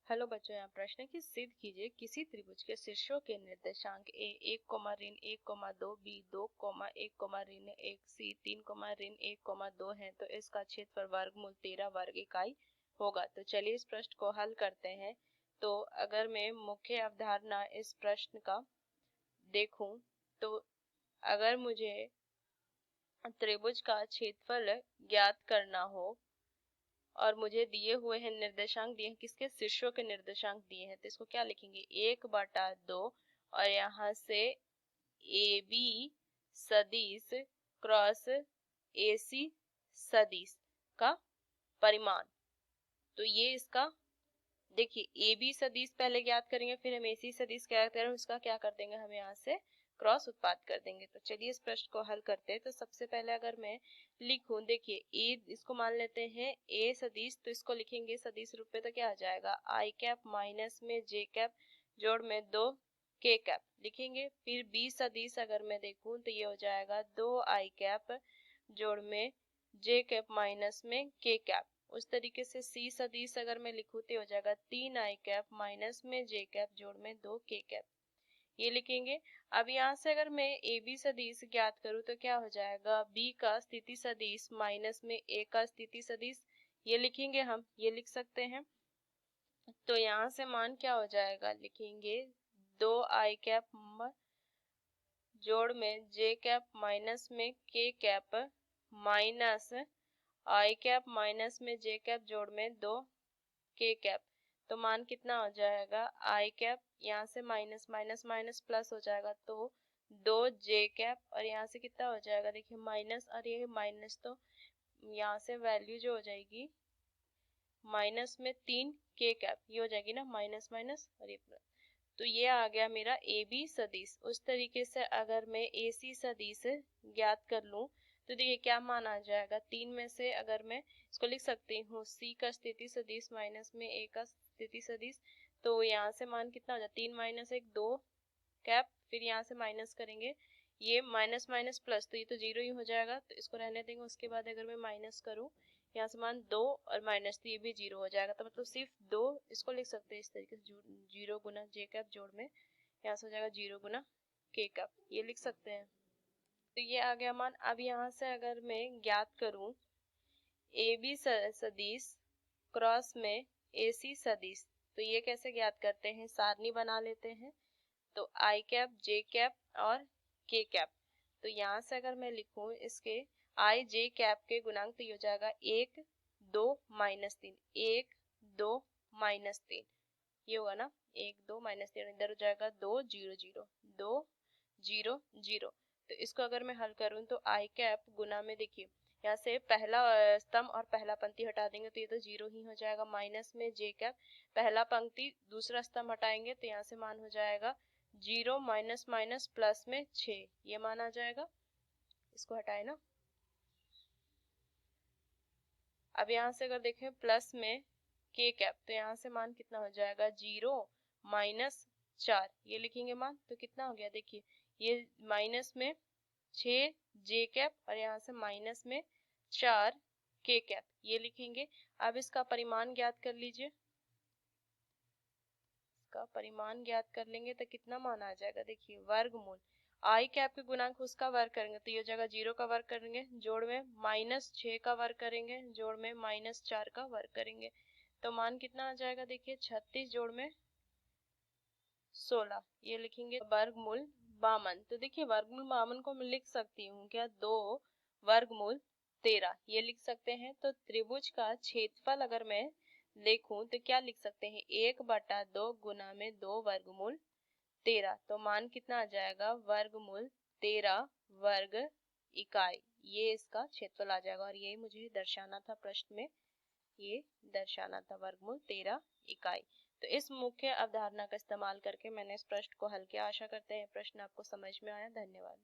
Hello बच्चों, यहाँ प्रश्न है कि सिद्ध कीजिए किसी त्रिभुज के शीर्षों के निर्देशांक ए 1,1,2 बी 2,1,1 सी 3,1,2 है तो इसका क्षेत्रफल वर्गमूल 13 वर्ग इकाई होगा। तो चलिए इस प्रश्न को हल करते हैं। तो अगर मैं मुख्य अवधारणा इस प्रश्न का देखूं तो अगर मुझे त्रिभुज का क्षेत्रफल ज्ञात करना हो और मुझे दिए हुए हैं निर्देशांक दिए हैं, किसके शीर्षों के निर्देशांक दिए हैं, तो इसको क्या लिखेंगे 1/2 और यहाँ से ए बी सदिश क्रॉस AC सदिश का परिमाण। तो ये इसका देखिए AB सदिश पहले ज्ञात करेंगे, फिर हम AC सदिश ज्ञात करेंगे, उसका क्या कर देंगे हम यहाँ से क्रॉस उत्पाद कर देंगे। तो चलिए इस प्रश्न को हल करते हैं। तो सबसे पहले अगर मैं लिखूं, देखिए ए इसको मान लेते हैं ए सदिश, तो इसको लिखेंगे सदिश रूप में, तो क्या आ जाएगा आई कैप माइनस में जे कैप जोड़ में 2 के कैप लिखेंगे। फिर बी सदिश अगर मैं देखूं तो ये हो जाएगा 2 आई कैप जोड़ में जे कैप माइनस में के कैप। उस तरीके से सी सदिश अगर मैं लिखूं तो हो जाएगा 3 आई कैप माइनस में जे कैप जोड़ में 2 के कैप, ये लिखेंगे। अब यहाँ से अगर मैं ए बी सदिश ज्ञात करूँ तो क्या हो जाएगा बी का स्थिति सदिश माइनस में ए का स्थिति सदिश, ये लिखेंगे हम, ये लिख सकते हैं। तो यहाँ से मान क्या हो जाएगा लिखेंगे 2 आई कैप जोड़ में जे कैप माइनस में के कैप माइनस आई कैप माइनस में जे कैप जोड़ में 2 के कैप। तो मान कितना हो जाएगा आई कैप, यहाँ से माइनस माइनस माइनस प्लस हो जाएगा तो 2 जे कैप और यहाँ से कितना हो जाएगा देखिए माइनस, और ये माइनस तो यहाँ से वैल्यू जो हो जाएगी माइनस में 3 के कैप, ये हो जाएगी ना माइनस माइनस और ये प्लस। तो ये आ गया मेरा ए बी सदिश। उस तरीके से अगर मैं ए सी सदिश ज्ञात कर लूं तो देखिए क्या मान आ जाएगा, 3 में से अगर मैं इसको लिख सकती हूँ सी का स्थिति सदिश माइनस में ए का स्थिति सदिश, तो यहाँ से मान कितना हो जाए 3 माइनस 1 2 कैप, फिर यहाँ से माइनस करेंगे ये माइनस माइनस प्लस, तो ये तो जीरो ही हो जाएगा, तो इसको रहने देंगे। उसके बाद अगर मैं माइनस करूँ यहाँ से मान 2 और माइनस, तो ये भी जीरो हो जाएगा। तो मतलब सिर्फ 2 इसको लिख सकते हैं इस तरीके से, जीरो गुना जे कैप जोड़ में यहाँ से हो जाएगा 0 गुना के कैप, ये लिख सकते हैं। तो ये आ गया मान। अब यहाँ से अगर मैं ज्ञात करूं ए बी सदिश क्रॉस में ए सी सदिश, तो ये कैसे ज्ञात करते हैं, सारणी बना लेते हैं। तो आई कैप जे कैप और के कैप, तो यहाँ से अगर मैं लिखूं इसके आई जे कैप के गुणांक, तो ये हो जाएगा 1 2 माइनस 3 1 2 माइनस 3, ये होगा ना 1 2 माइनस 3, इधर हो जाएगा 2 0 0 2 0 0। तो इसको अगर मैं हल करूं तो आई कैप गुना में देखिए यहाँ से पहला स्तंभ और पहला पंक्ति हटा देंगे तो ये तो जीरो ही हो जाएगा, माइनस में जे कैप पहला पंक्ति दूसरा स्तंभ हटाएंगे तो यहाँ से मान हो जाएगा 0 माइनस माइनस प्लस में 6, ये मान आ जाएगा। इसको हटाए ना। अब यहाँ से अगर देखें प्लस में के कैप, तो यहाँ से मान कितना हो जाएगा 0 माइनस 4, ये लिखेंगे मान, तो कितना हो गया देखिए ये माइनस में 6 जे कैप और यहाँ से माइनस में 4 के कैप, ये लिखेंगे। अब इसका परिमाण ज्ञात कर लीजिए, इसका परिमाण ज्ञात कर लेंगे तो कितना मान आ जाएगा देखिए वर्गमूल आई कैप के गुणांक उसका वर्ग करेंगे तो ये हो जाएगा 0 का वर्ग करेंगे जोड़ में माइनस 6 का वर्ग करेंगे जोड़ में माइनस 4 का वर्ग करेंगे, तो मान कितना आ जाएगा देखिए 36 जोड़ में 16, ये लिखेंगे वर्गमूल 52। तो देखिए वर्गमूल 52 को मैं लिख सकती हूँ क्या 2 वर्गमूल 13, ये लिख सकते हैं। तो त्रिभुज का क्षेत्रफल अगर मैं देखूं तो क्या लिख सकते हैं 1/2 गुना में 2 वर्गमूल 13, तो मान कितना आ जाएगा वर्गमूल 13 वर्ग इकाई, ये इसका क्षेत्रफल आ जाएगा। और ये मुझे दर्शाना था प्रश्न में, ये दर्शाना था वर्गमूल 13 इकाई। तो इस मुख्य अवधारणा का इस्तेमाल करके मैंने इस प्रश्न को हल किया। आशा करते हैं प्रश्न आपको समझ में आया। धन्यवाद।